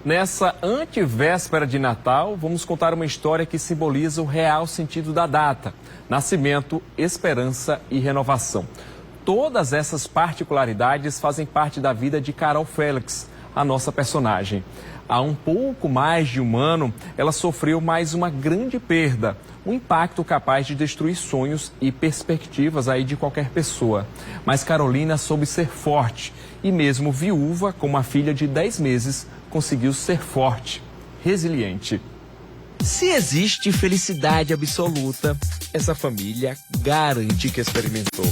Nessa antevéspera de Natal, vamos contar uma história que simboliza o real sentido da data: nascimento, esperança e renovação. Todas essas particularidades fazem parte da vida de Carol Félix, a nossa personagem. Há um pouco mais de um ano, ela sofreu mais uma grande perda, um impacto capaz de destruir sonhos e perspectivas aí de qualquer pessoa. Mas Carolina soube ser forte e mesmo viúva, com uma filha de 10 meses, conseguiu ser forte, resiliente. Se existe felicidade absoluta, essa família garante que experimentou.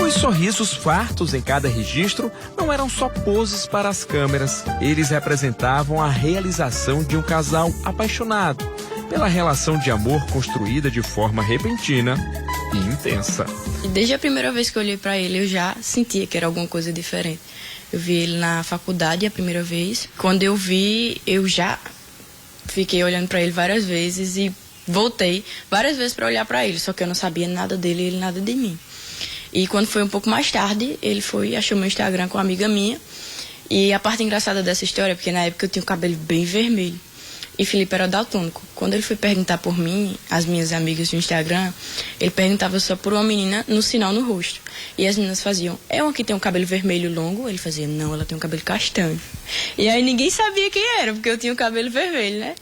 Os sorrisos fartos em cada registro não eram só poses para as câmeras. Eles representavam a realização de um casal apaixonado pela relação de amor construída de forma repentina e intensa. Desde a primeira vez que eu olhei para ele, eu já sentia que era alguma coisa diferente. Eu vi ele na faculdade a primeira vez. Quando eu vi, eu já fiquei olhando para ele várias vezes e voltei várias vezes para olhar para ele, só que eu não sabia nada dele e ele nada de mim. E quando foi um pouco mais tarde, ele achou meu Instagram com uma amiga minha. E a parte engraçada dessa história é porque na época eu tinha o cabelo bem vermelho. E Felipe era daltônico. Quando ele foi perguntar por mim, as minhas amigas do Instagram, ele perguntava só por uma menina no sinal no rosto. E as meninas faziam: é uma que tem um cabelo vermelho longo? Ele fazia: não, ela tem um cabelo castanho. E aí ninguém sabia quem era, porque eu tinha o cabelo vermelho, né?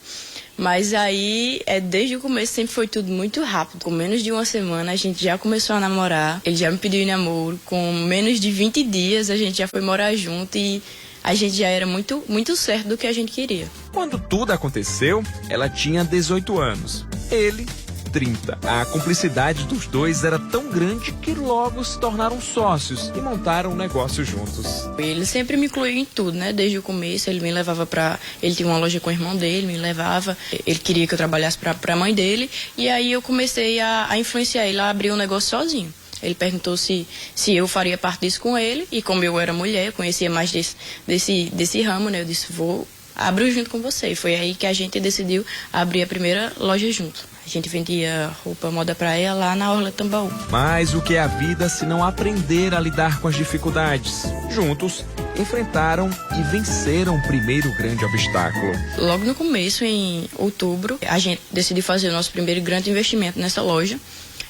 Mas aí, desde o começo, sempre foi tudo muito rápido. Com menos de uma semana, a gente já começou a namorar. Ele já me pediu em namoro. Com menos de 20 dias, a gente já foi morar junto e a gente já era muito, muito certo do que a gente queria. Quando tudo aconteceu, ela tinha 18 anos. Ele, 30. A cumplicidade dos dois era tão grande que logo se tornaram sócios e montaram um negócio juntos. Ele sempre me incluiu em tudo, né? Desde o começo, ele me levava pra... Ele tinha uma loja com o irmão dele, me levava. Ele queria que eu trabalhasse pra mãe dele. E aí eu comecei a influenciar ele a abrir um negócio sozinho. Ele perguntou se eu faria parte disso com ele. E como eu era mulher, eu conhecia mais desse ramo, né? Eu disse: vou abrir junto com você. E foi aí que a gente decidiu abrir a primeira loja junto. A gente vendia roupa moda praia lá na Orla Tambaú. Mas o que é a vida se não aprender a lidar com as dificuldades? Juntos, enfrentaram e venceram o primeiro grande obstáculo. Logo no começo, em outubro, a gente decidiu fazer o nosso primeiro grande investimento nessa loja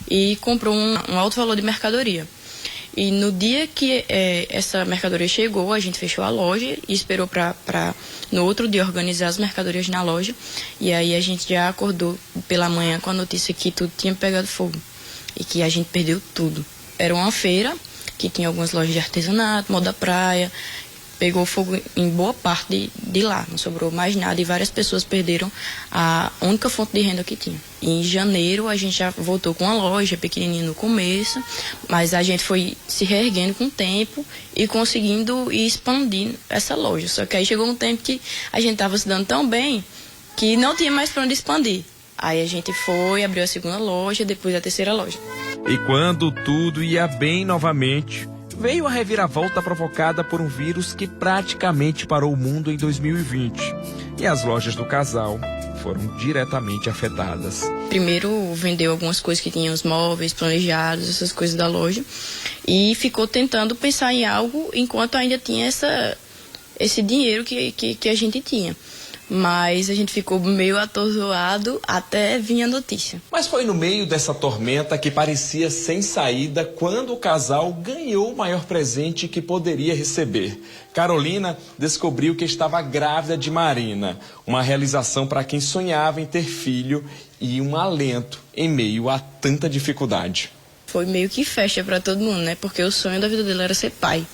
e comprou um alto valor de mercadoria. E no dia que essa mercadoria chegou, a gente fechou a loja e esperou para no outro dia organizar as mercadorias na loja. E aí a gente já acordou pela manhã com a notícia que tudo tinha pegado fogo e que a gente perdeu tudo. Era uma feira que tinha algumas lojas de artesanato, moda praia. Pegou fogo em boa parte de lá, não sobrou mais nada e várias pessoas perderam a única fonte de renda que tinha. E em janeiro a gente já voltou com a loja pequenininha no começo, mas a gente foi se reerguendo com o tempo e conseguindo ir expandindo essa loja. Só que aí chegou um tempo que a gente estava se dando tão bem que não tinha mais para onde expandir. Aí a gente abriu a segunda loja, depois a terceira loja. E quando tudo ia bem novamente, veio a reviravolta provocada por um vírus que praticamente parou o mundo em 2020. E as lojas do casal foram diretamente afetadas. Primeiro vendeu algumas coisas que tinham os móveis planejados, essas coisas da loja. E ficou tentando pensar em algo enquanto ainda tinha esse dinheiro que a gente tinha. Mas a gente ficou meio atordoado até vir a notícia. Mas foi no meio dessa tormenta que parecia sem saída quando o casal ganhou o maior presente que poderia receber. Carolina descobriu que estava grávida de Marina, uma realização para quem sonhava em ter filho e um alento em meio a tanta dificuldade. Foi meio que festa para todo mundo, né? Porque o sonho da vida dele era ser pai.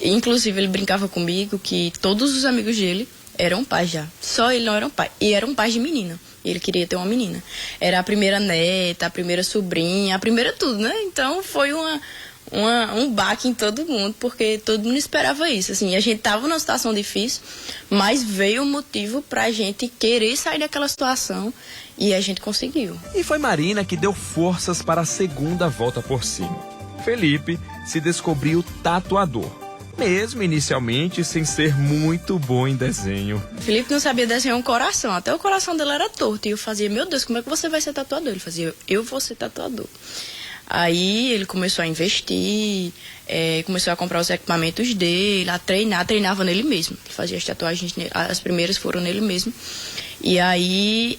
Inclusive, ele brincava comigo que todos os amigos dele eram pais já. Só ele não era um pai. E eram pais de menina. E ele queria ter uma menina. Era a primeira neta, a primeira sobrinha, a primeira tudo, né? Então foi um baque em todo mundo, porque todo mundo esperava isso. Assim, a gente tava numa situação difícil, mas veio um motivo pra gente querer sair daquela situação e a gente conseguiu. E foi Marina que deu forças para a segunda volta por cima. Felipe se descobriu tatuador, mesmo inicialmente sem ser muito bom em desenho. Felipe não sabia desenhar um coração, até o coração dele era torto. E eu fazia: meu Deus, como é que você vai ser tatuador? Ele fazia: eu vou ser tatuador. Aí ele começou a investir, começou a comprar os equipamentos dele, a treinar, treinava nele mesmo. Ele fazia as tatuagens, as primeiras foram nele mesmo. E aí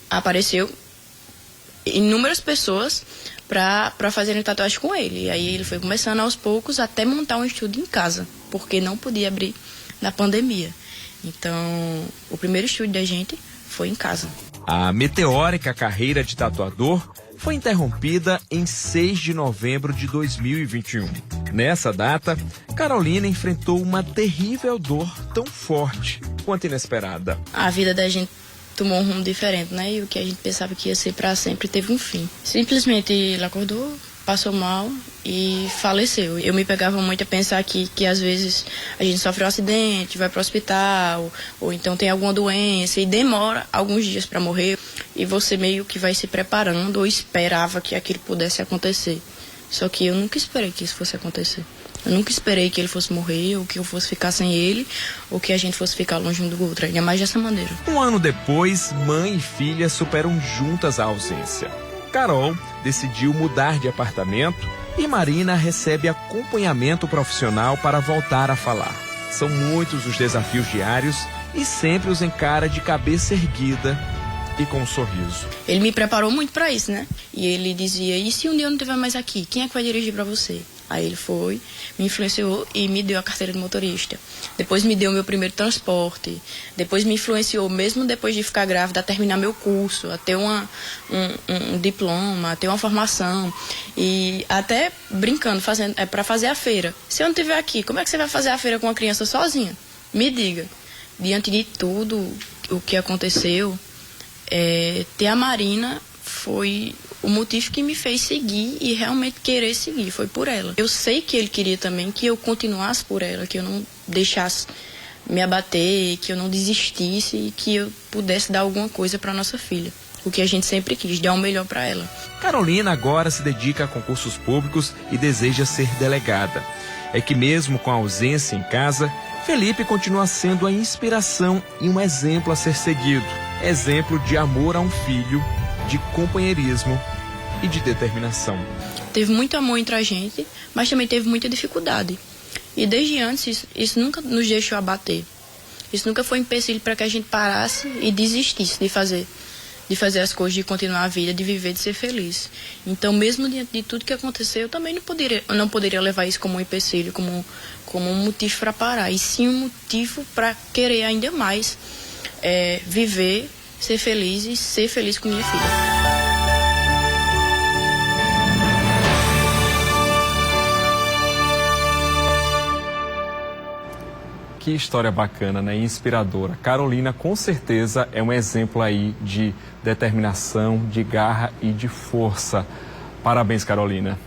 apareceu inúmeras pessoas para fazerem tatuagem com ele. E aí ele foi começando aos poucos até montar um estúdio em casa, porque não podia abrir na pandemia. Então, o primeiro estúdio da gente foi em casa. A meteórica carreira de tatuador foi interrompida em 6 de novembro de 2021. Nessa data, Carolina enfrentou uma terrível dor tão forte quanto inesperada. A vida da gente tomou um rumo diferente, né? E o que a gente pensava que ia ser para sempre teve um fim. Simplesmente ele acordou, passou mal e faleceu. Eu me pegava muito a pensar que às vezes a gente sofre um acidente, vai para o hospital, ou então tem alguma doença e demora alguns dias para morrer, e você meio que vai se preparando ou esperava que aquilo pudesse acontecer. Só que eu nunca esperei que isso fosse acontecer. Eu nunca esperei que ele fosse morrer, ou que eu fosse ficar sem ele, ou que a gente fosse ficar longe um do outro, ainda mais dessa maneira. Um ano depois, mãe e filha superam juntas a ausência. Carol decidiu mudar de apartamento e Marina recebe acompanhamento profissional para voltar a falar. São muitos os desafios diários e sempre os encara de cabeça erguida e com um sorriso. Ele me preparou muito para isso, né? E ele dizia, e se um dia eu não estiver mais aqui, quem é que vai dirigir para você? Aí ele foi, me influenciou e me deu a carteira de motorista. Depois me deu meu primeiro transporte. Depois me influenciou, mesmo depois de ficar grávida, a terminar meu curso, a ter um diploma, a ter uma formação. E até brincando, para fazer a feira. Se eu não estiver aqui, como é que você vai fazer a feira com uma criança sozinha? Me diga. Diante de tudo o que aconteceu, ter a Marina foi o motivo que me fez seguir e realmente querer seguir, foi por ela. Eu sei que ele queria também que eu continuasse por ela, que eu não deixasse me abater, que eu não desistisse e que eu pudesse dar alguma coisa para nossa filha. O que a gente sempre quis, dar o melhor para ela. Carolina agora se dedica a concursos públicos e deseja ser delegada. É que mesmo com a ausência em casa, Felipe continua sendo a inspiração e um exemplo a ser seguido. Exemplo de amor a um filho, de companheirismo e de determinação. Teve muito amor entre a gente, mas também teve muita dificuldade. E desde antes, isso nunca nos deixou abater. Isso nunca foi um empecilho para que a gente parasse e desistisse de fazer as coisas, de continuar a vida, de viver, de ser feliz. Então, mesmo diante de tudo que aconteceu, eu também não poderia levar isso como um empecilho, como um motivo para parar, e sim um motivo para querer ainda mais viver, ser feliz e ser feliz com minha filha. Que história bacana, né? Inspiradora. Carolina, com certeza, é um exemplo aí de determinação, de garra e de força. Parabéns, Carolina.